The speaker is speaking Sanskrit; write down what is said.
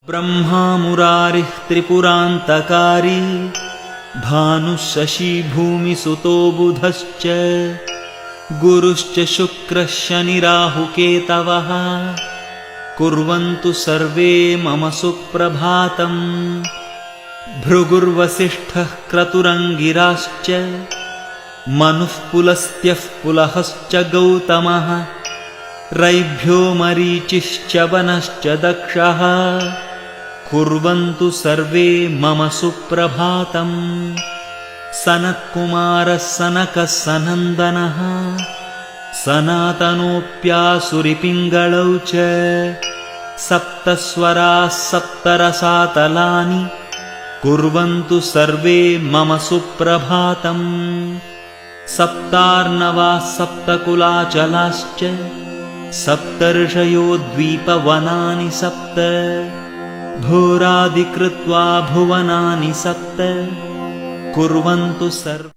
ब्रह्मा मुरारिः त्रिपुरान्तकारी भानुः शशी भूमिसुतो बुधश्च गुरुश्च शुक्रः शनिराहुकेतवः कुर्वन्तु सर्वे मम सुप्रभातम्। भृगुर्वसिष्ठः क्रतुरङ्गिराश्च मनुः पुलस्त्यः पुलहश्च गौतमः रैभ्यो मरीचिश्च वनश्च दक्षः कुर्वन्तु सर्वे मम सुप्रभातम्। सनत्कुमारः सनकः सनन्दनः सनातनोऽप्यासुरिपिङ्गलौ च सप्तस्वराः सप्तरसातलानि कुर्वन्तु सर्वे मम सुप्रभातम्। सप्तार्णवाः सप्तकुलाचलाश्च सप्तर्षयो द्वीपवनानि सप्त भूरादिकृत्वा भुवनानि सप्त कुर्वन्तु सर्वे